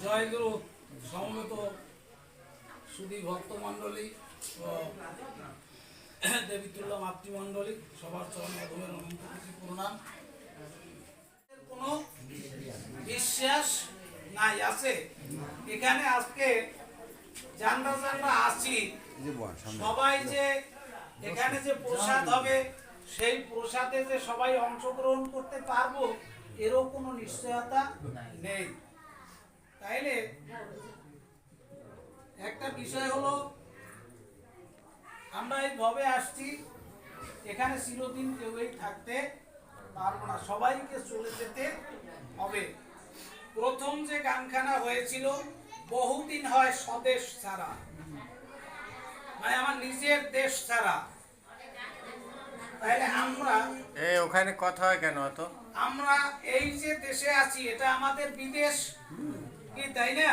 জয়গুরু সমবেত সুধী ভক্তমণ্ডলী ও দেবীতুল্য মাতৃমণ্ডলী সবার চরণ মাধ্যমের অনন্ত কোটি প্রণাম। কোনো বিশ্বাস নাই আছে এখানে আজকে জানরা আসি সবাই যে এখানে যে প্রসাদ হবে সেই প্রসাদে যে সবাই অংশগ্রহণ করতে পারবো এরও কোনো নিশ্চয়তা নেই। তাইলে একটা বিষয় হলো আমরা এইভাবে আসছি এখানে চিরদিন কেউই থাকতে পারবো না, সবাইকে চলে যেতে হবে। প্রথম যে গানখানা হয়েছিল বহুদিন হয় স্বদেশ ছাড়া, মানে আমার নিজের দেশ ছাড়া। তাহলে আমরা ওখানে কথা হয় কেন? তো আমরা এই যে দেশে আছি এটা আমাদের বিদেশ কি, তাই না?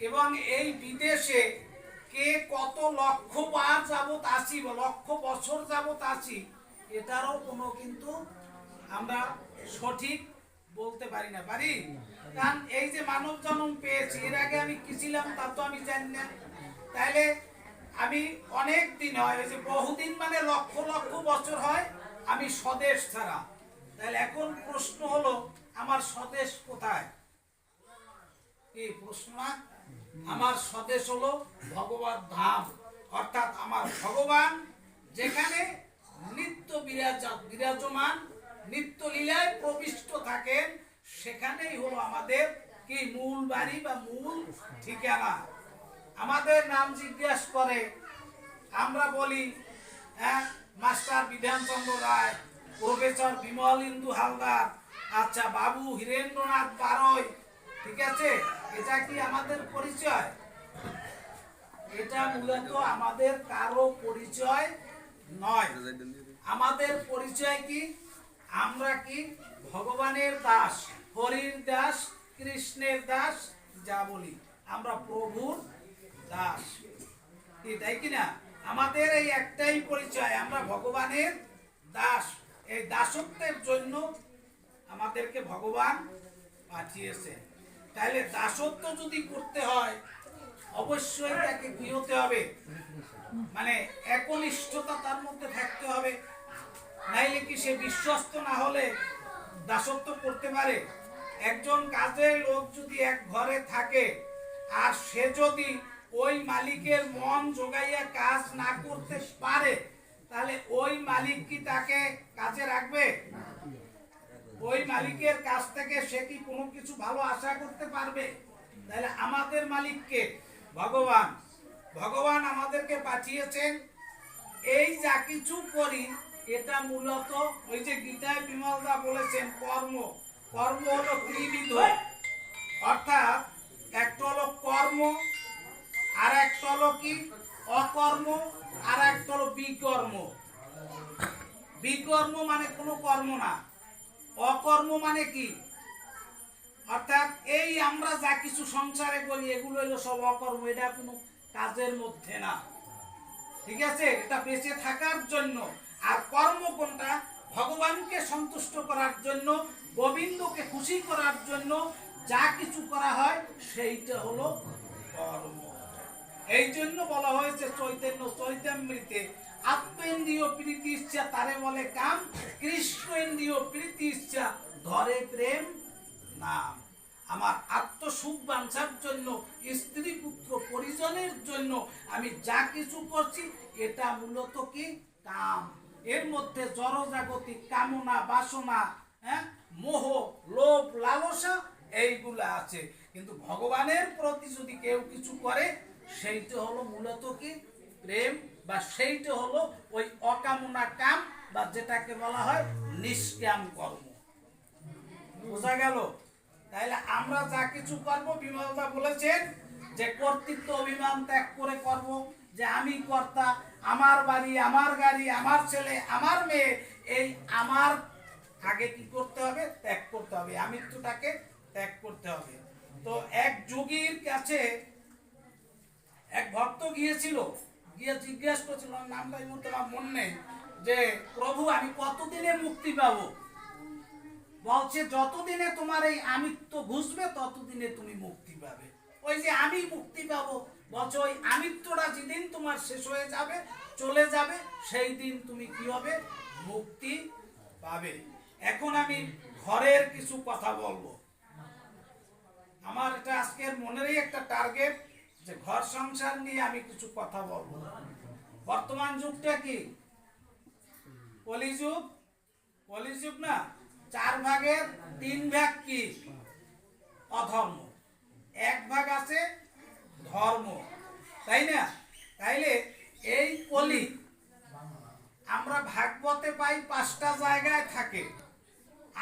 এবং এই বিদেশে কে কত লক্ষ বার যাবত আছি বা লক্ষ বছর যাবত আছি এটারও কোনো কিন্তু আমরা সঠিক বলতে পারি না। পারি? কারণ এই যে মানব জন্ম পেয়েছি এর আগে আমি কি ছিলাম তা তো আমি জানি না। তাইলে আমি অনেক দিন হয়, ওই যে বহুদিন মানে লক্ষ লক্ষ বছর হয় আমি স্বদেশ ছাড়া। তাহলে এখন প্রশ্ন হলো আমার স্বদেশ কোথায়? এই প্রশ্ন না, আমার স্বদেশ হলো ভগবত ধাম, অর্থাৎ আমার ভগবান যেখানে নিত্য বিরাজমান নিত্য লীলায় প্রবিষ্ট থাকেন সেখানেই হলো আমাদের কি মূল বাড়ি বা মূল ঠিকানা। আমাদের নাম জিজ্ঞাসা করে আমরা বলি হ্যাঁ মাস্টার বিধানচন্দ্র রায়, প্রফেসর বিমল ইন্দু হালদার, আচ্ছা বাবু হীরেন্দ্রনাথ বারৈ, ঠিক আছে? এটা কি আমাদের পরিচয়? এটা মূলত আমাদের কারো পরিচয় নয়। আমাদের পরিচয় কি? আমরা কি ভগবানের দাস, হরির দাস, কৃষ্ণের দাস, যা বলি আমরা প্রভুর দাস, তাই কিনা? আমাদের এই একটাই পরিচয়, আমরা ভগবানের দাস। এই দাসত্বের জন্য আমাদেরকে ভগবান পাঠিয়েছে। তাহলে দাসত্ব যদি করতে হয় অবশ্যই তাকে কি হতে হবে? মানে একনিষ্ঠতা তার মধ্যে থাকতে হবে, নাইলে কি সে বিশ্বস্ত না হলে দাসত্ব করতে পারে? একজন কাজের লোক যদি এক ঘরে থাকে আর সে যদি ওই মালিকের মন জোগাইয়া কাজ না করতে পারে তাহলে ওই মালিক কি তাকে কাজে রাখবে? ওই মালিকের কাছ থেকে সে কি কোনো কিছু ভালো আশা করতে পারবে? তাহলে আমাদের মালিককে ভগবান, ভগবান আমাদেরকে পাঠিয়েছেন। এই যা কিছু করি এটা মূলত ওই যে গীতায় বিমলদা বলেছেন কর্ম, কর্ম হলো ত্রিবিধ, অর্থাৎ একটা হলো কর্ম, আর একটা হলো কি অকর্ম, আর একটা হলো বিকর্ম। বিকর্ম মানে কোনো কর্ম না, অকর্ম মানে কি? অর্থাৎ এই আমরা যা কিছু সংসারে করি এগুলো হলো সব অকর্ম, এটা কোনো কাজের মধ্যে না, ঠিক আছে? এটা বেঁচে থাকার জন্য। আর কর্ম কোনটা? ভগবানকে সন্তুষ্ট করার জন্য, গোবিন্দকে খুশি করার জন্য যা কিছু করা হয় সেইটা হলো কর্ম। এই জন্য বলা হয়েছে চৈতন্য চৈতামৃতে আত্মেন্দ্রিয় প্রীতি ইচ্ছা তারে বলে কাম, কৃষ্ণ ইন্দ্রিয় প্রীতি ইচ্ছা ধরে প্রেম নাম। আমার আত্মসুখ বাঞ্ছার জন্য, স্ত্রী পুত্র পরিজনের জন্য আমি যা কিছু করছি এটা মূলত কি কাম। এর মধ্যে জড়জাগতিক কামনা বাসনা, হ্যাঁ মোহ লোভ লালসা এইগুলা আছে। কিন্তু ভগবানের প্রতি যদি কেউ কিছু করে সেইটা হলো মূলত কি প্রেম, বা সেইটা হলো ওই অকামনা কাম, বা যেটাকে বলা হয় নিষ্কাম কর্ম। বোঝা গেল? তাইলে আমরা যা কিছু করবো বিমলদা বলেছেন যে কর্তৃত্ব অভিমান ত্যাগ করে করব, যে আমি কর্তা, আমার বাড়ি, আমার গাড়ি, আমার ছেলে, আমার মেয়ে, এই আমার আগে কি করতে হবে? ত্যাগ করতে হবে, আমিত্বটাকে ত্যাগ করতে হবে। তো এক যোগীর কাছে এক ভক্ত গিয়েছিল, গিয়ে জিজ্ঞাসা করছিল, নামটা এই মুহূর্তে আমার মনে নেই, যে প্রভু আমি কতদিনে মুক্তি পাবো? বলছে যতদিনে তোমার এই আমিত্ব বুঝবে ততদিনে তুমি মুক্তি পাবে। ওই যে আমি মুক্তি পাবো বলছে, ওই আমিত্বটা যেদিন তোমার শেষ হয়ে যাবে, চলে যাবে, সেই দিন তুমি কি হবে? মুক্তি পাবে। এখন আমি ঘরের কিছু কথা বলবো। আমার এটা আজকের মনেরই একটা টার্গেট যে ঘর সংসার নিয়ে আমি কিছু কথা বলবো। বর্তমান যুগটা কি? কলিযুগ। কলিযুগ না, 4 ভাগের 3 ভাগ কি? অধর্ম, 1 ভাগ আছে ধর্ম, তাই না? তাইলে এই কলি আমরা ভাগবতে পাই 5টা জায়গায় থাকে।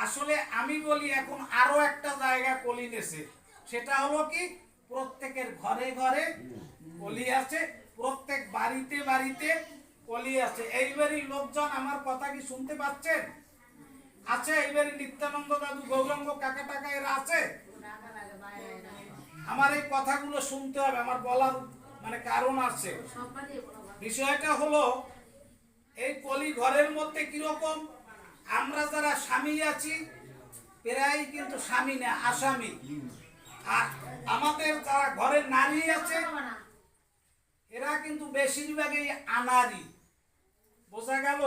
আসলে আমি বলি এখন আরো একটা জায়গা কলি নেছে, সেটা হলো কি? প্রত্যেকের ঘরে ঘরে কলি আছে, প্রত্যেক বাড়িতে বাড়িতে কলি আছে। এইবারই লোকজন আমার কথা কি শুনতে পাচ্ছেন? আছে এইবারই নিত্যানন্দ দাদু, গৌরাঙ্গ কাকা টাকা এরা আছে? আমার এই কথাগুলো শুনতে হবে, আমার বলার মানে কারণ আছে। বিষয়টা হলো এই কলি ঘরের মধ্যে কিরকম, আমরা যারা স্বামী আছি প্রায় কিন্তু স্বামী না, আসামি। আর আমাদের যারা ঘরের নারী আছে এরা কিন্তু বেশিরভাগই আনারি। বোঝা গেল?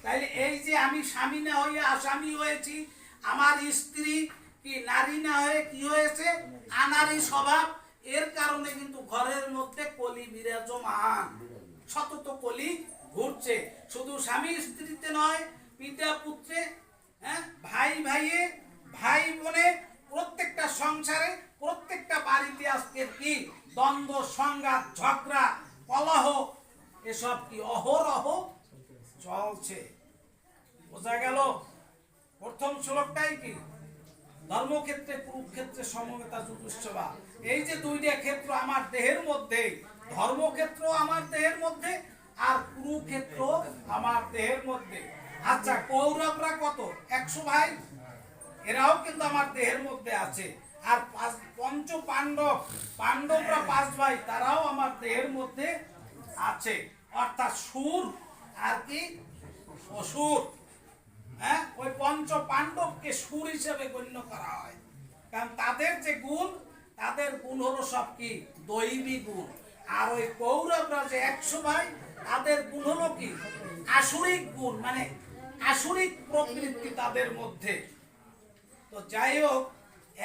তাইলে এই যে আমি স্বামী না হয়ে আসামি হয়েছি, আমার স্ত্রী কি নারী না হয়ে কি হয়েছে? আনারি স্বভাব। এর কারণে কিন্তু ঘরের মধ্যে কলি বিরাজমান, শতত কলি ঘুরছে। শুধু স্বামী স্ত্রীতে নয়, পিতা পুত্রে, ভাই ভাইয়ে, ভাই বোনে, প্রত্যেকটা সংসারে, প্রত্যেকটা বাড়িতে আজকে কি দ্বন্দ্ব, সংঘাত, ঝগড়া, কলহ, এসব কি অহরহ চলছে। বোঝা গেল? প্রথম শ্লোকটাই কি? ধর্মক্ষেত্রে কুরুক্ষেত্রে সমবেতা যুযুৎসবা। এই যে 2টা ক্ষেত্র আমার দেহের মধ্যে, ধর্মক্ষেত্র আমার দেহের মধ্যে আর কুরুক্ষেত্র আমার দেহের মধ্যে। আচ্ছা, কৌরবরা কত? 100 ভাই, এরাও কিন্তু আমার দেহের মধ্যে আছে। আর পঞ্চ পাণ্ডব, পাণ্ডবরা 5 ভাই, তারাও আমার দেহের মধ্যে আছে। অর্থাৎ সুর আর কি অসুর। ওই পঞ্চ পাণ্ডবকে সুর হিসেবে গণ্য করা হয়, কারণ তাদের যে গুণ, তাদের গুণ হলো সব কি দৈবী গুণ। আর ওই কৌরবরা যে 100 ভাই, তাদের গুণ হলো কি আসুরিক গুণ, মানে আসুরিক প্রকৃতি তাদের মধ্যে। তো যাই হোক,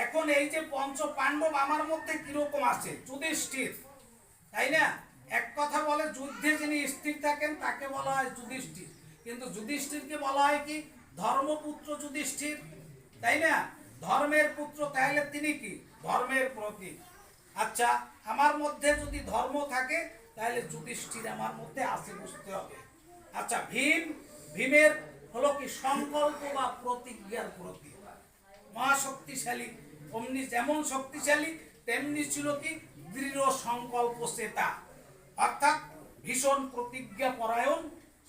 এখন এই যে পঞ্চ পাণ্ডব আমার মধ্যে কিরকম আছে? যুধিষ্ঠির, তাই না? এক কথা বলে যুদ্ধে যিনি স্থির থাকেন তাকে বলা হয় যুধিষ্ঠির, কিন্তু যুধিষ্ঠিরকে বলা হয় কি ধর্মপুত্র যুধিষ্ঠির, তাই না? ধর্মের পুত্র, তাহলে তিনি কি ধর্মের প্রতীক। আচ্ছা, আমার মধ্যে যদি ধর্ম থাকে তাহলে যুধিষ্ঠির আমার মধ্যে আছে, বুঝতে হবে। আচ্ছা, ভীম, ভীমের হলো কি সংকল্প বা প্রতিজ্ঞার প্রতীক, মহাশক্তিশালী। অমনি যেমন শক্তিশালী তেমনি ছিল কি দৃঢ় সংকল্প চেতা, অর্থাৎ ভীষণ প্রতিজ্ঞা পরায়ণ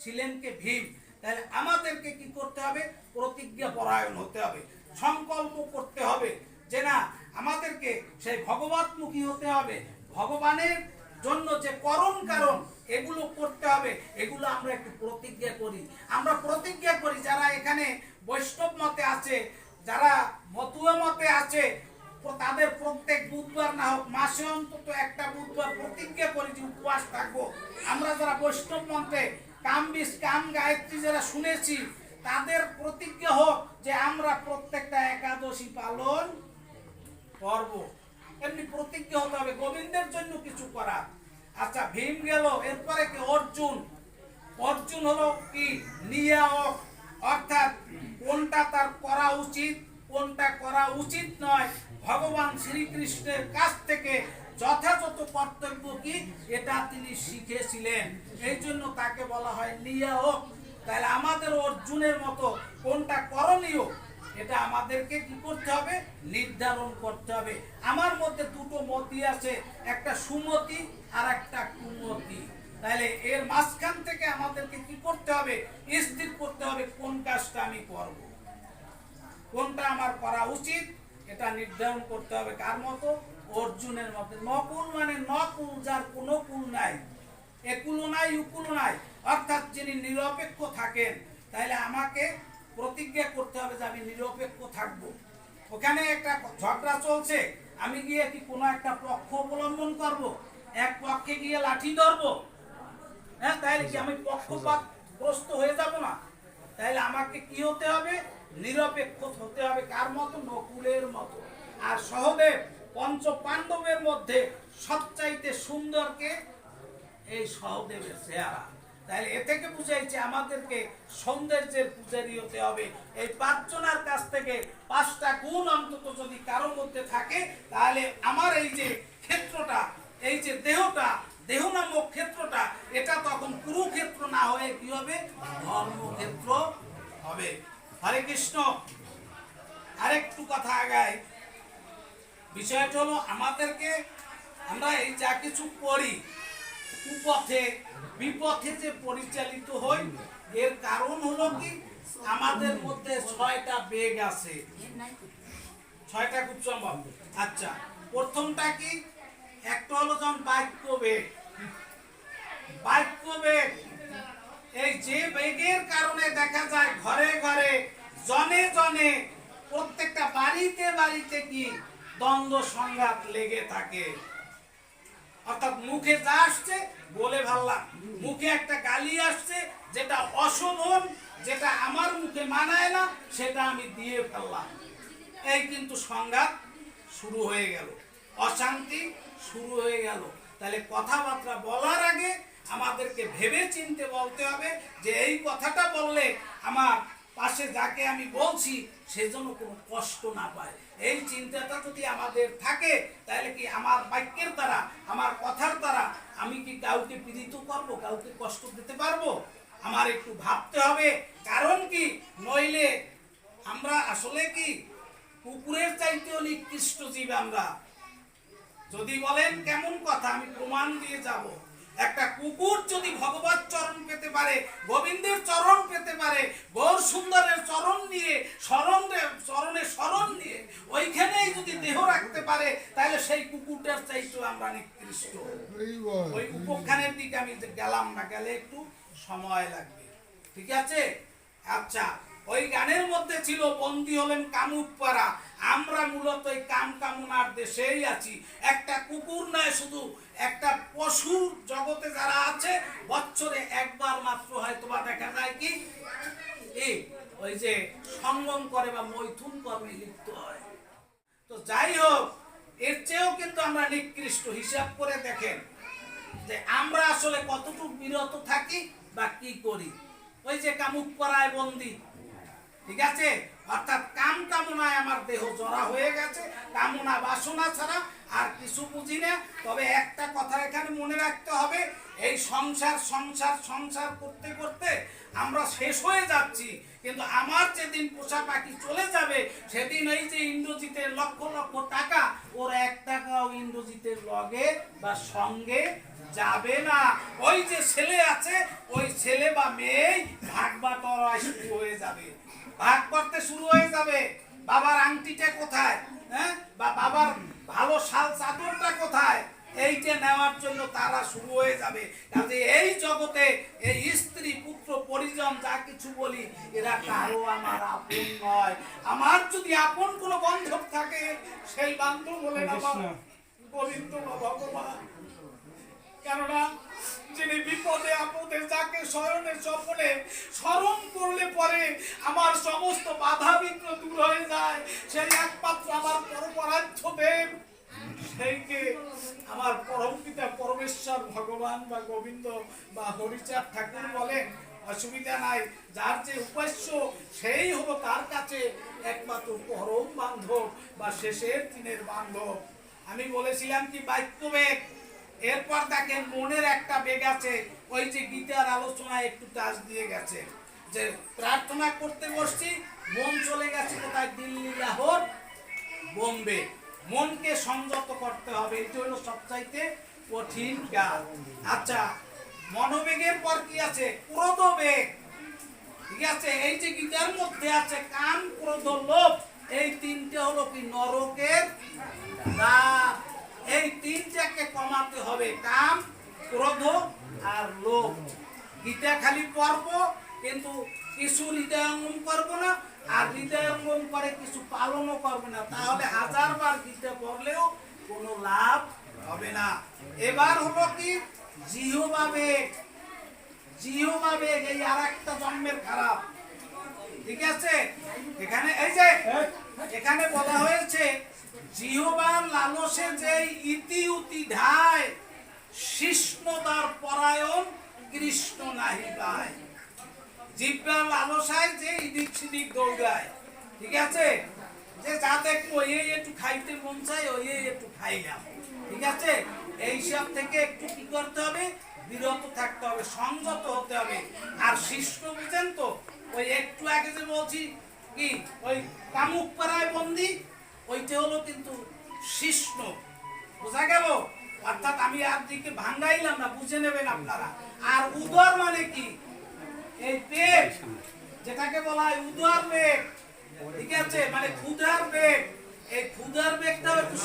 ছিলেন কে ভীম। তাহলে আমাদেরকে কি করতে হবে? প্রতিজ্ঞা পরায়ণ হতে হবে, সংকল্প করতে হবে যে না, আমাদেরকে সেই ভগবতমুখী হতে হবে। ভগবানের জন্য যে করণ কারণ এগুলো করতে হবে, এগুলো আমরা একটু প্রতিজ্ঞা করি। আমরা প্রতিজ্ঞা করি, যারা এখানে বৈষ্ণব মতে আছে, যারা মতুয়া মতে আছে, তাদের প্রত্যেক বুধবার না হোক মাসে অন্তত একটা বুধবার প্রতিজ্ঞা করি যে উপবাস থাকবো। আমরা যারা বৈষ্ণব মন্ত্রে কাম বিষ কাম গায়ত্রী যারা শুনেছি, তাদের প্রতিজ্ঞা হোক যে আমরা প্রত্যেকটা একাদশী পালন করব। এমনি প্রতিজ্ঞা হতে হবে, গোবিন্দের জন্য কিছু করা। আচ্ছা, ভীম গেল, এরপরে কি অর্জুন। অর্জুন হলো কি নিয়ামক, অর্থাৎ কোনটা তার করা উচিত, কোনটা করা উচিত নয়, ভগবান শ্রীকৃষ্ণের কাছ থেকে যথাযথ কর্তব্য কি এটা তিনি শিখেছিলেন, এই জন্য তাকে বলা হয় নিয়ামক। তাহলে আমাদের অর্জুনের মতো কোনটা করণীয় এটা আমাদেরকে কি করতে হবে? নির্ধারণ করতে হবে। আমার মধ্যে 2টো মতি আছে, একটা সুমতি আর একটা কুমতি। তাহলে এর মাঝখান থেকে আমাদেরকে কি করতে হবে? স্থির করতে হবে কোন কাজটা আমি করব, কোনটা আমার করা উচিত, এটা নির্ধারণ করতে হবে। কার মতো? অর্জুনের মতো। নকুল মানে নকুল, যার কোনো কুল নাই, একুল নাই উকুল নাই, অর্থাৎ যিনি নিরপেক্ষ থাকেন। তাহলে আমাকে প্রতিজ্ঞা করতে হবে যে আমি নিরপেক্ষ থাকবো। ওখানে একটা ঝগড়া চলছে, আমি গিয়ে কি কোনো একটা পক্ষ অবলম্বন করব, এক পক্ষে গিয়ে লাঠি ধরবো? হ্যাঁ, তাহলে কি আমি পক্ষপাতগ্রস্ত হয়ে যাব না? তাহলে আমাকে কি হতে হবে? নিরপেক্ষ হতে হবে। কার মতো? নকুলের মতো। আর সহদেব পঞ্চ পাণ্ডবের মধ্যে সবচাইতে সুন্দরকে এই সহদেবের চেহারা। তাহলে এ থেকে বুঝাইছে আমাদেরকে সৌন্দর্যের পূজারী হতে হবে। এই পাঁচজনের কাছ থেকে 5টা গুণ অন্তত যদি কারোর মধ্যে থাকে, তাহলে আমার এই যে ক্ষেত্রটা, এই যে দেহটা, দেহ নামক ক্ষেত্রটা, এটা তখন কুরুক্ষেত্র না হয়ে কি হবে? ধর্মক্ষেত্র হবে। হরে কৃষ্ণ। আরেকটু কথা আগায়। বিষয়টা হলো আমাদেরকে, আমরা এই যা কিছু করি, কুপথে বিপথে যে পরিচালিত হই, এর কারণ হলো কি? আমাদের মধ্যে 6টা বেগ আছে। 6টা খুব সম্ভব। আচ্ছা, প্রথমটা কি? একটা হলো যেমন বাক্য বেগ। বাক্য বেগ, এই যে বেগের কারণে দেখা যায় ঘরে ঘরে, জনে জনে, প্রত্যেকটা বাড়িতে বাড়িতে কি দ্বন্দ্ব সংঘাত লেগে থাকে। অর্থাৎ মুখে যা আসছে বলে ফেললাম, মুখে একটা গালি আসছে যেটা অশোভন, যেটা আমার মুখে মানায় না, সেটা আমি দিয়ে ফেললাম। এই কিন্তু সংঘাত শুরু হয়ে গেল, অশান্তি শুরু হয়ে গেল। তাহলে কথাবার্তা বলার আগে আমাদেরকে ভেবে চিনতে বলতে হবে যে এই কথাটা বললে আমার পাশে যাকে আমি বলছি সে যেন কোনো কষ্ট না পায়। এই চিন্তাটা যদি আমাদের থাকে, তাহলে কি আমার বাক্যের দ্বারা, আমার কথার দ্বারা আমি কি কাউকে পীড়িত করব, কাউকে কষ্ট দিতে পারবো? আমার একটু ভাবতে হবে। কারণ কি, নইলে আমরা আসলে কি কুকুরের চাইতেও নিকৃষ্ট জীব আমরা। যদি বলেন কেমন কথা, আমি প্রমাণ দিয়ে যাব। একটা কুকুর যদি ভগবত চরণ পেতে পারে, গোবিন্দের চরণ পেতে পারে, গৌর সুন্দরের চরণ নিয়ে, চরণে শরণ নিয়ে ওইখানেই যদি দেহ রাখতে পারে, তাহলে সেই কুকুরটার চাইতেও আমরা নিকৃষ্ট। ওই উপখ্যানের দিকে আমি গেলাম না, গেলে একটু সময় লাগবে। ঠিক আছে? আচ্ছা, ওই গানের মধ্যে ছিল বন্দী হলেন কামুকপাড়া। আমরা মূলত এই কাম কামনার দেশেই আছি। একটা কুকুর নয়, শুধু একটা পশু জগতে যারা আছে, বছরে একবার মাত্র হয়তো বা দেখা যায় কি ওই যে সঙ্গম করে বা মৈথুন কর্মে লিপ্ত হয়। তো যাই হোক, এর চেয়েও কিন্তু আমরা নিকৃষ্ট। হিসাব করে দেখেন যে আমরা আসলে কতটুকু বিরত থাকি বা কি করি। ওই যে কামুকপাড়ায় বন্দী, ঠিক আছে? অর্থাৎ কাম কামনায় আমার দেহ জড়া হয়ে গেছে, কামনা বাসনা ছাড়া আর কিছু বুঝি না। তবে একটা কথা এখানে মনে রাখতে হবে, এই সংসার সংসার সংসার করতে করতে আমরা শেষ হয়ে যাচ্ছি। কিন্তু আমার যেদিন পোষা পাখি চলে যাবে, সেদিন এই যে ইন্দ্রজিতের লক্ষ লক্ষ টাকা, ওর 1 টাকাও ইন্দ্রজিতের লগে বা সঙ্গে যাবে না। ওই যে ছেলে আছে, ওই ছেলে বা মেয়ে ভাগ বাটোয়ারা শুরু হয়ে যাবে, ভাগ করতে শুরু হয়ে যাবে। বাবার আংটিটা কোথায়, হ্যাঁ, বা বাবার ভালো শাল চাদরটা কোথায়, এইটা নেওয়ার জন্য তারা শুরু হয়ে যাবে। কাজে এই জগতে এই স্ত্রী পুত্র পরিজন যা কিছু বলি, এরা কারো আমার আপন নয়। আমার যদি আপন কোনো বান্ধব থাকে, সেই বান্ধব বলে আমার গোবিন্দ বা ভগবান। কেননা যিনি বিপদে আপদে যাকে শরণে স্বপনে স্মরণ করলে পরে আমার সমস্ত বাধা বিঘ্ন দূর হয়ে যায়, সেই একমাত্র আমার পরমারাধ্য দেব, সেইকে আমার পরম পিতা পরমেশ্বর ভগবান বা গোবিন্দ বা হরিচাঁদ ঠাকুর বলেন। অসুবিধা নাই, যার যে উপাস্য সেই হলো তার কাছে একমাত্র পরম বান্ধব বা শেষের দিনের বান্ধব। আমি বলেছিলাম কি বাক্য বেগ। এরপর দেখেন মনের একটা বেগ আছে। ওই যে গীতার আলোচনায় একটু টাচ দিয়ে গেছে যে প্রার্থনা করতে বসছি, মন চলে গেছে কোথায়, দিল্লি, লাহোর, বোম্বে। মনকে সংযত করতে হবে, এটি হলো সবচাইতে কঠিন কাজ। আচ্ছা, মনোবেগের পর কি আছে? ক্রোধ বেগ। ঠিক আছে? এই যে গীতার মধ্যে আছে কাম, ক্রোধ, লোভ, এই তিনটে হলো কি নরকের দ্বার। এই তিনটাকে কমাতে হবে, কাম, ক্রোধ আর লোভ। গীতা খালি পড়ব কিন্তু কিছু হৃদয়ঙ্গম করবো না, আর হৃদয়ঙ্গম করে কিছু পালনও করবে না, তাহলে 1000 বার গীতা পড়লেও কোনো লাভ হবে না। এবার হলো কি জিহ্বা বেগ। জিহ্বা বেগ এই আর একটা জন্মের খারাপ, ঠিক আছে। এখানে এই যে এখানে বলা হয়েছে জিহ্বার লালসে যে ইতি উতি ধায়, শিষ্ণদার পরায়ণ কৃষ্ণ নাহি পায়। জিহ্বার লালসায় যে ইদিক সিদিক দৌড়ায়, ঠিক আছে, যে যা দেখবো এই একটু খাইতে মন চাই, ওই একটু খাইলাম, ঠিক আছে। এইসব থেকে একটু কি করতে হবে, বিরত থাকতে হবে, সংযত হতে হবে। আর শিষ্ণ বুঝেন তো, ওই একটু আগে যে বলছি কি ওই কামুক পাড়ায় বন্দি, ওইটা হলো কিন্তু শিষ্ণ, বোঝা গেল। অর্থাৎ আমি আর দিকে ভাঙ্গাইলাম না, বুঝে নেবেন আপনারা। আর উদর মানে কি, এই পেট যেটাকে বলা হয় উদর বেগ, ঠিক আছে, মানে ক্ষুধার বেগ। এই ক্ষুধার বেগটাও একটু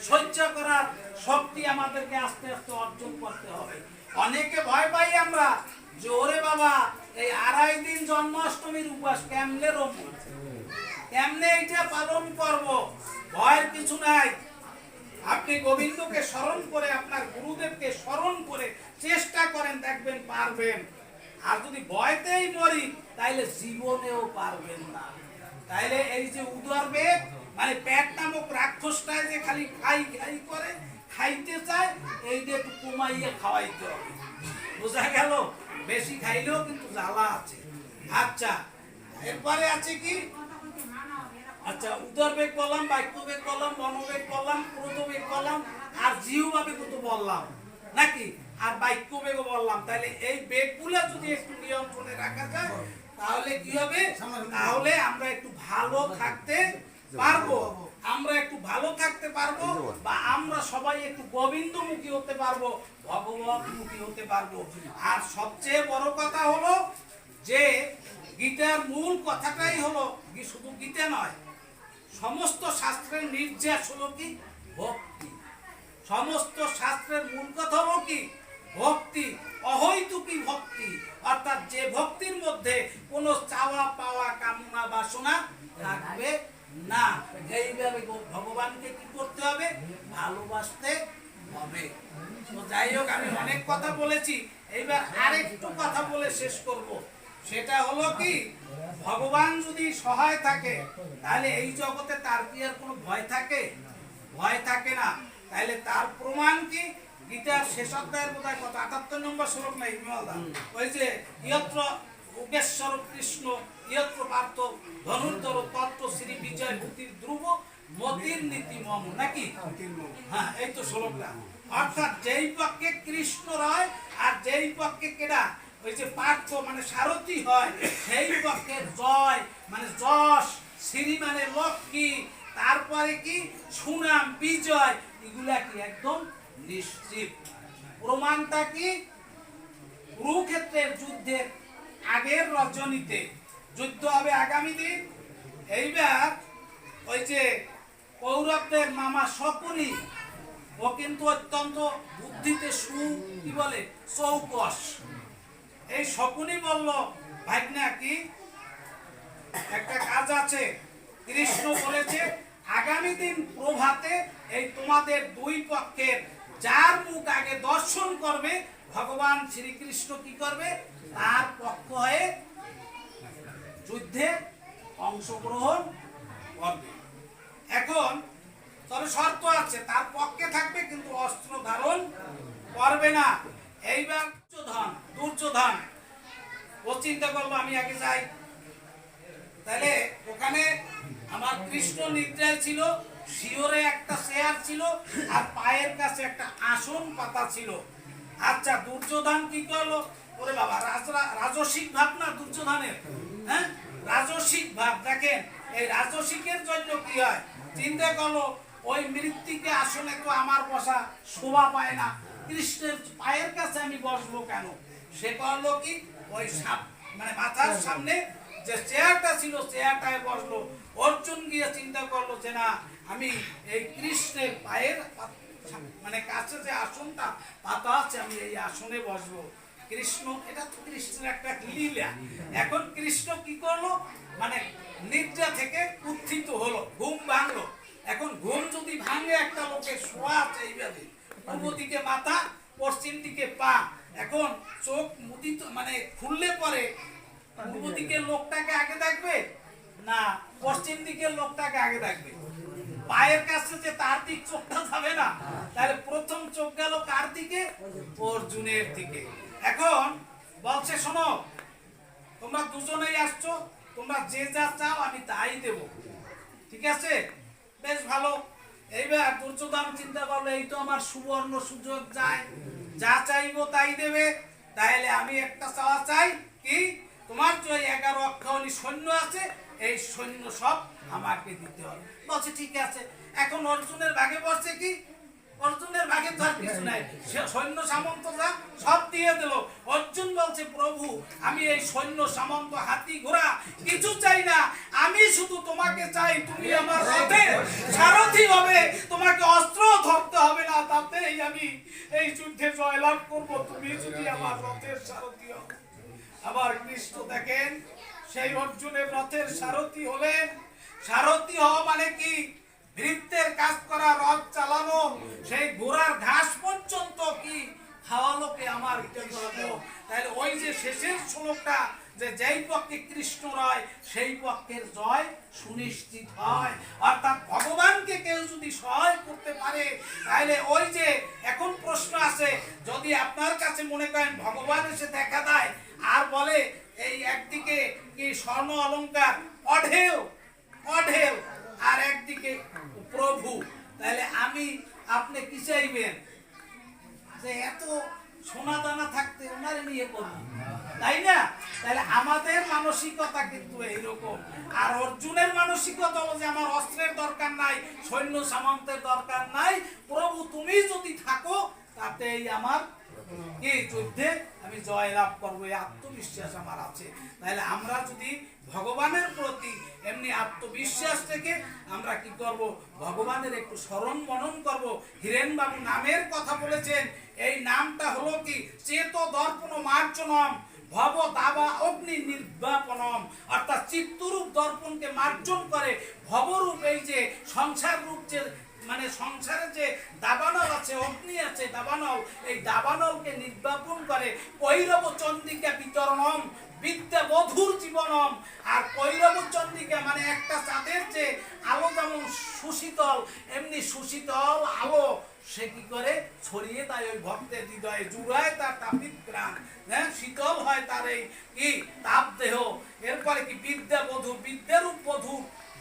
সহ্য করার শক্তি আমাদেরকে আস্তে আস্তে অর্জন করতে হবে। অনেকে ভয় পাই আমরা যে ওরে বাবা এই 2.5 দিন জন্মাষ্টমীর উপবাস কেমনে রমবো, কেমনে এইটা পালন করব। ভয়ের কিছু নাই। আপনি গোবিন্দকে স্মরণ করে, আপনার গুরুদেবকে স্মরণ করে চেষ্টা করেন, দেখবেন পারবেন। আর যদি ভয়তেই মরি তাইলে জীবনেও পারবেন না। তাইলে এই যে উদর বেগ মানে পেট নামক রাক্ষসটায় যে খালি খাই খাই করে, খাইতে চায়, এইটা একটু কমাইয়ে খাওয়াইতে হবে, বোঝা গেল। বেশি খাইলেও কিন্তু জ্বালা আছে। আচ্ছা, এরপরে আছে কি, আচ্ছা উদর বেগ বললাম, বাক্য বেগ বললাম, মনোবেগ বললাম, ক্রোধ বেগ বললাম, আর জিহ্বা বেগ তো বললাম নাকি, আর বাক্য বেগ বললাম। তাহলে এই বেগগুলো যদি একটু নিয়ন্ত্রণে রাখা যায় তাহলে কি হবে, তাহলে আমরা একটু ভালো থাকতে পারবো, আমরা একটু ভালো থাকতে পারবো, বা আমরা সবাই একটু গোবিন্দমুখী হতে পারবো, ভগবতমুখী হতে পারবো। আর সবচেয়ে বড় কথা হলো যে গীতার মূল কথাটাই হলো, শুধু গীতা নয়, সমস্ত শাস্ত্রের নির্যাস হলো কি ভক্তি। সমস্ত শাস্ত্রের মূল কথা হলো কি ভক্তি, অহৈতুকী ভক্তি। অর্থাৎ যে ভক্তির মধ্যে কোনো চাওয়া পাওয়া কামনা বাসনা থাকবে না। এইভাবে ভগবানকে কি করতে হবে, ভালোবাসতে হবে। তো যাই হোক, আমি অনেক কথা বলেছি, এইবার আরেকটু কথা বলে শেষ করব। সেটা হলো কি, ভগবান যদি সহায় থাকে তাহলে এই জগতে তার কি আর কোনো ভয় থাকে? ভয় থাকে না। তাহলে তার প্রমাণ কি, গীতার শেষ অধ্যায়ের বোধহয় কত 78 নম্বর শ্লোক নাই বিমলদা, ওই যে ইয়ত্র উগেশ্বর কৃষ্ণ ইয়ত্র পার্থ ধনুর্ধর তত্ত্ব শ্রী বিজয় ভূতির ধ্রুব মতির নীতি মম, নাকি? হ্যাঁ, এই তো শ্লোকটা। অর্থাৎ যেই পক্ষে কৃষ্ণ রয় আর যেই পক্ষে কেডা ওই যে পার্থ মানে সারথি হয়, সেই পক্ষে জয় মানে যশ, শ্রী মানে লক্ষ্মী, তারপরে কি সুনাম বিজয়, এগুলা কি একদম নিশ্চিত। প্রমাণটা কি, কুরুক্ষেত্রের যুদ্ধের আগের রজনীতে, যুদ্ধ হবে আগামী দিন। এইবার ওই যে কৌরবদের মামা শকুনি, ও কিন্তু অত্যন্ত বুদ্ধিতে কি বলে চৌকস। এই শকুনি বলল, ভাগ্না কি একটা কাজ আছে, কৃষ্ণ বলেছে আগামী দিন প্রভাতে এই তোমাদের দুই পক্ষের যার মুখ আগে দর্শন করবে ভগবান শ্রীকৃষ্ণ কি করবে, তার পক্ষ হয়ে যুদ্ধে অংশগ্রহণ করবে। এখন তবে শর্ত আছে, তার পক্ষে থাকবে কিন্তু অস্ত্র ধারণ করবে না। এইবার দুর্যোধন ও চিন্তা করলো আমি আগে যাই। তাহলে ওখানে আমার কৃষ্ণ নিদ্রায় ছিল, শিওরে একটা চেয়ার ছিল, আর পায়ের কাছে একটা আসন পাতা ছিল। আচ্ছা, দুর্যোধন কি করলো, ওরে বাবা রাজসিক ভাব না দুর্যোধনের, হ্যাঁ রাজসিক ভাব। দেখেন এই রাজসিকের জন্য কি হয়, চিন্তা করলো ওই মৃত্তিকে আসলে তো আমার বসা শোভা পায় না, কৃষ্ণের পায়ের কাছে আমি বসবো কেন? সে করলো কি, ওই মানে মাথার সামনে যে চেয়ারটা ছিল চেয়ারটায় বসলো। অর্জুন গিয়ে চিন্তা করলো যে না, আমি এই কৃষ্ণের পায়ের মানে কাছে যে আসনটা পাতা আছে আমি এই আসনে বসবো। কৃষ্ণ, এটা তো কৃষ্ণের একটা লীলা। এখন কৃষ্ণ কি করলো, মানে নিদ্রা থেকে উত্থিত হলো, ঘুম ভাঙলো। এখন ঘুম যদি ভাঙে একটা লোকের, শোয়া আছে এইভাবে, পূর্ব দিকে মাথা, পশ্চিম দিকে পা। এখন চোখ মুদিত মানে খুললে পরে পূর্ব দিকের লোকটাকে আগে দেখবে না পশ্চিম দিকের লোকটাকে আগে দেখবে? পায়ের কাছে যে তার দিক চোখটা যাবে না, তাহলে প্রথম চোখ গেল কার দিকে? অর্জুনের দিকে। এখন বলছে শোনো, তোমরা দুজনেই আসছো, তোমরা যে যা চাও আমি তাই দেব, ঠিক আছে? বেশ ভালো। এইবার দুর্যোধন চিন্তা করলো, এই তো আমার সুবর্ণ সুযোগ, যায় যা চাইবো তাই দেবে। তাহলে আমি একটা চাওয়া চাই, কি? তোমার যে 11 অক্ষৌহিণী সৈন্য আছে, এই সৈন্য সব আমাকে দিতে হবে। বলছে ঠিক আছে। এখন অর্জুনের ভাগে পড়ছে কি? অর্জুনের ভাগে তো আর কিছু নাই, সৈন্য সামন্তরা সব দিয়ে দিল। অর্জুন বলছে প্রভু, আমি এই সৈন্য সামন্ত হাতি ঘোড়া কিছু চাই না, আমি শুধু তোমাকে চাই, তুমি আমার রথের সারথি হবে, তোমাকে অস্ত্র ধরতে হবে না, তাতেই আমি এই যুদ্ধে জয়লাভ করব, তুমি যদি আমার রথের সারথি হও। আবার কৃষ্ণ দেখেন সেই অর্জুনের রথের সারথি হলেন। সারথি হওয়া মানে কি? ভৃত্যের কাজ করা, রথ চালানো, সেই ঘোড়ার ঘাস পর্যন্ত কি খাওয়ালো কে? আমার জন্য। তাহলে ওই যে শেষের শ্লোকটা, যে যেই পক্ষে কৃষ্ণ রয় সেই পক্ষের জয় সুনিশ্চিত হয়। অর্থাৎ ভগবানকে কেউ যদি সহায় করতে পারে, তাহলে ওই যে এখন প্রশ্ন আছে, যদি আপনার কাছে মনে করেন ভগবান এসে দেখা দেয় আর বলে এই একদিকে কি স্বর্ণ অলংকার অঢেল অঢেল, আর একদিকে প্রভু, তাহলে আমি আপনি কি চাইবেন? যে এত সোনা দানা থাকতে ওনারে নিয়ে করবো, তাই না? তাহলে আমাদের মানসিকতা কিন্তু এইরকম। আর অর্জুনের মানসিকতা হলো যে আমার অস্ত্রের দরকার নাই, সৈন্য সামন্তের দরকার নাই, প্রভু তুমি যদি থাকো তাতেই আমার কি যুদ্ধে আমি জয় লাভ করবো, এই আত্মবিশ্বাস আমার আছে। তাহলে আমরা যদি ভগবানের প্রতি এমনি আত্মবিশ্বাস থেকে আমরা কি করব? ভগবানের একটু স্মরণ মনন করব। হিরেন বাবু নামের কথা বলেছেন, এই নামটা হলো কি? চেত দর্পণ মার্জনম ভব দাবা অগ্নি নির্বাপনম। অর্থাৎ চিত্তরূপ দর্পণকে মার্জন করে, ভবরূপ এই যে সংসার রূপ, যে মানে সংসারে যে দাবানল আছে, অগ্নি আছে দাবানল, এই দাবানলকে নির্বাপন করে। কৈরব চন্দ্রিকা বিতরণম বিদ্যা বধুর জীবনম। আর কৈরব চন্দ্রিকা মানে একটা চাঁদের যে আলো যেমন সুশীতল, এমনি সুশীতল আলো সে কি করে ছড়িয়ে দেয় ওই ভক্তের হৃদয়ে, জুড়ায় তার তাপিত প্রাণ, হ্যাঁ, শীতল হয় তার এই কি তাপ দেহ। এরপরে কি বিদ্যা বধূ, বিদ্যারূপ বধূ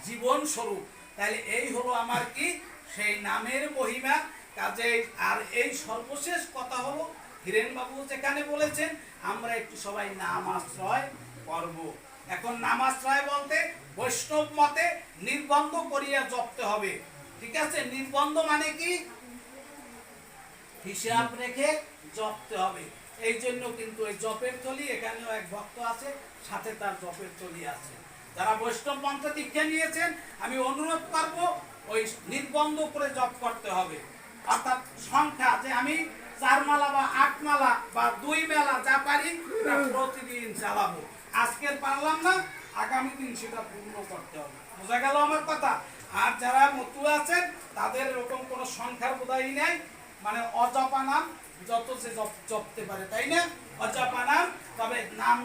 জীবন স্বরূপ। তাহলে এই হলো আমার কি সেই নামের মহিমা। কাজে আর এই সর্বশেষ কথা হলো, হিরেন বাবু যেখানে বলেছেন আমরা একটু সবাই নাম আশ্রয় করব। এখন নাম আশ্রয় বলতে বৈষ্ণব মতে নির্বন্ধ করিয়া জপতে হবে, ঠিক আছে? নির্বন্ধ মানে কি? হিসাব রেখে জপতে হবে। এই জন্য কিন্তু এই জপের থলি, এখানেও এক ভক্ত আছে, সাথে তার জপের থলি আছে। যারা বৈষ্ণব মন্ত্র দীক্ষা নিয়েছেন আমি অনুরোধ করব ওই নির্বন্ধ করে জপ করতে হবে। অর্থাৎ সংখ্যা, যে আমি 4 মালা বা 8 মালা বা 2 মেলা যা পারি প্রতিদিন চালাবো। আজকের পারলাম না, আগামী দিন সেটা পূর্ণ করতে হবে। বোঝা গেল আমার কথা? আর যারা মতুয়া আছেন তাদের এরকম কোনো সংখ্যার বোধহয় নাই, মানে অজপা নাম যত সে জপতে পারে, তাই না? অজপা নাম, তবে নাম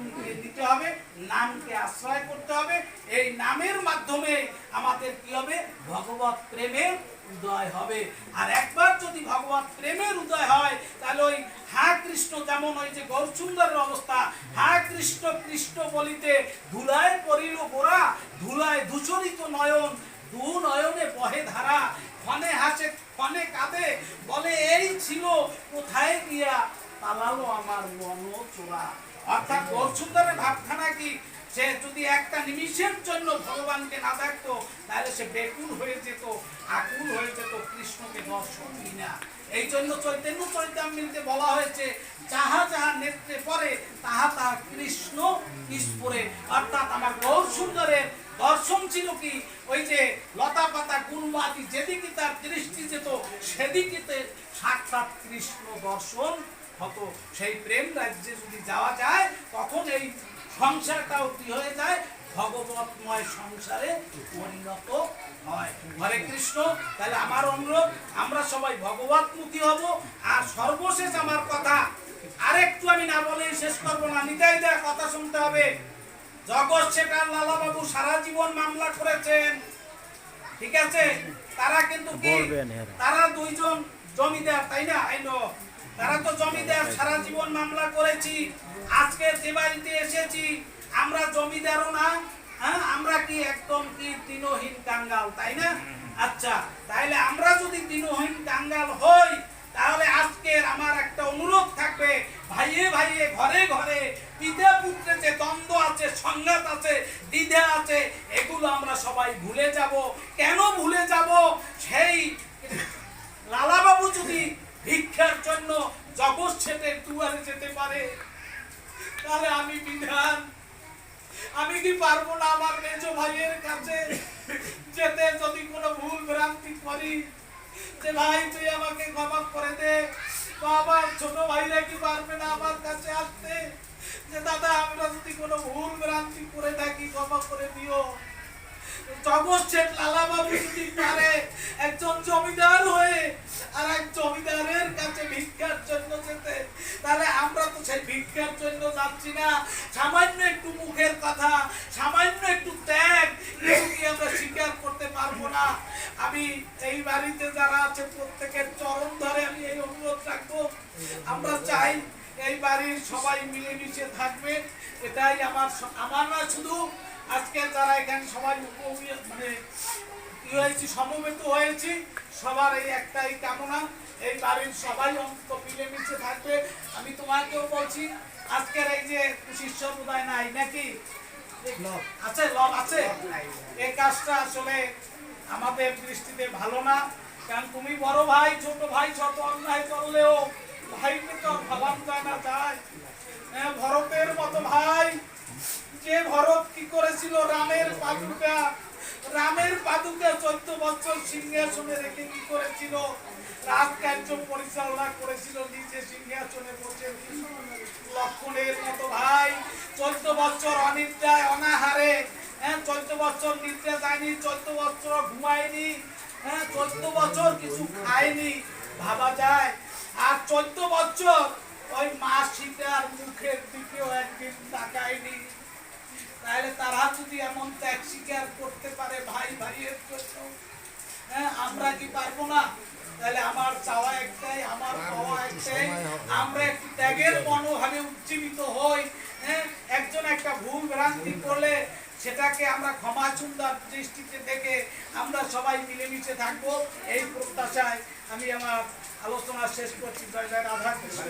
নিতে হবে, নামকে আশ্রয় করতে হবে। এই নামের মাধ্যমে আমাদের কি হবে? ভগবত প্রেমের উদয় হবে। আর একবার যদি ভগবত প্রেমের উদয় হয়, তাহলে ওই হা কৃষ্ণ, যেমন ওই যে গৌরসুন্দরের অবস্থা, হা কৃষ্ণ কৃষ্ণ বলিতে ধুলায় পড়িল গোরা, ধুলায় ধূসরিত নয়ন, দু নয়নে বহে ধারা, ক্ষণে হাসে ক্ষণে কাঁদে, বলে এই ছিল কোথায় গিয়া পালালো আমার মন চোরা। অর্থাৎ গৌরসুন্দরের ভাবখানা কি? সে যদি একটা নিমিষের জন্য ভগবানকে না দেখতো, তাহলে সে বেকুল হয়ে যেত, আকুল হয়ে যেত কৃষ্ণকে দর্শন বিনা। এই জন্য চৈতন্য চরিতামৃতে বলা হয়েছে, যাহা যাহা নেত্রে পড়ে তাহা তাহা কৃষ্ণ স্ফুরে। অর্থাৎ আমার গৌরসুন্দরের দর্শন ছিল কি? ওই যে লতা পাতা গুলমাতি, যেদিকে তার দৃষ্টি যেত সেদিকে সাক্ষাৎ কৃষ্ণ দর্শন হতো সেই প্রেম রাজ্যে যদি যাওয়া যায় তখন এই সংসারটাও কি হয়ে যায় ভগবতময় সংসারে পরিণত হয়। হরে কৃষ্ণ। তাহলে আমার অনুরোধ আমরা সবাই ভগবতমুখী হব। আর সর্বশেষ আমার কথা আরেকটু আমি না বলেই শেষ করবো না, নিতাই দা কথা শুনতে হবে। জগৎ শেখার লালাবাবু সারা জীবন মামলা করেছেন, ঠিক আছে? তারা কিন্তু কি তারা দুইজন জমিদার, তাই না? তারা তো জমিদার, সারা জীবন মামলা করেছি। আজকে যে বাড়িতে এসেছি আমরা জমিদারও না, হ্যাঁ আমরা কি একদম কি দিনহীন কাঙ্গাল, তাই না? আচ্ছা, তাহলে আমরা যদি দিনহীন কাঙ্গাল হই তাহলে আজকের আমার একটা অনুরোধ থাকবে, ভাইয়ে ভাইয়ে ঘরে ঘরে পিতা পুত্রে যে দ্বন্দ্ব আছে, সংঘাত আছে, দ্বিধা আছে, এগুলো আমরা সবাই ভুলে যাব। কেন ভুলে যাব? সেই লালাবাবু যদি ভিক্ষার জন্য জগৎ ছেড়ে দুয়ারে যেতে পারে তাহলে আমি বিধান আমি কি পারবো না আমার মেজ ভাইয়ের কাছে যেতে? যদি কোনো ভুল ভ্রান্তি করি যে ভাই তুই আমাকে ক্ষমা করে দে, বা আমার ছোট ভাইরা কি পারবে না আমার কাছে আসতে যে দাদা আমরা যদি কোনো ভুল ভ্রান্তি করে থাকি ক্ষমা করে দিও? জগৎ শেঠ লালাবাবু যদি পারে একজন জমিদার হয়ে আর এক জমিদারের কাছে ভিক্ষার জন্য যেতে, তাহলে আমরা তো সেই ভিক্ষার জন্য যাচ্ছি না। সামান্য একটু মুখের কথা, সামান্য একটু ত্যাগ, এগুলি আমরা স্বীকার করতে পারবো না। আমি এই বাড়িতে যারা আছে প্রত্যেকের চরণ ধরে আমি এই অনুরোধ রাখবো, আমরা চাই এই বাড়ির সবাই মিলেমিশে থাকবে। এটাই আমার না শুধু আজকে যারা এখানে সবাই মানে কি হয়েছি সমবেত হয়েছি, সবার এই একটাই কামনা, এই বাড়ির সবাই অন্তত মিলেমিশে থাকবে। আমি তোমাকেও বলছি আজকের এই যে শিষ্য বোধহয় নাই নাকি আছে, লব আছে, এই কাজটা আসলে আমাদের দৃষ্টিতে ভালো না। কারণ তুমি বড় ভাই, ছোট ভাই যত অন্যায় করলেও ভাইকে তো ভাবান যায় না, যায় ভরতের মতো ভাই। যে ভরত কি করেছিল, রামের পাদুকা 14 বছর সিংহাসনে রেখে কি করেছিল, রাজকার্য পরিচালনা করেছিল, নিজে সিংহাসনে বসে। লক্ষণের মতো ভাই 14 বছর অনিদ্রায় অনাহারে, 14 বছর নিদ্রা যায়নি, 14 বছর ঘুমায়নি, 14 বছর কিছু খায়নি, ভাবা যায়? আর 14 বছর ওই মা সীতার মুখের দিকেও একদিন তাকায়নি। তাহলে তারা যদি এমন ত্যাগ স্বীকার করতে পারে ভাই ভাইয়ের জন্য, আমরা কি পারবো না? তাহলে আমার চাওয়া একটাই, আমার পাওয়া একটাই, আমরা একটু ত্যাগের মনোভাবে উজ্জীবিত হই। একজন একটা ভুল ভ্রান্তি করলে সেটাকে আমরা ক্ষমা সুন্দর দৃষ্টিতে দেখে আমরা সবাই মিলেমিশে থাকবো, এই প্রত্যাশায় আমি আমার আলোচনা শেষ করছি। জয় জয় রাধা কৃষ্ণ।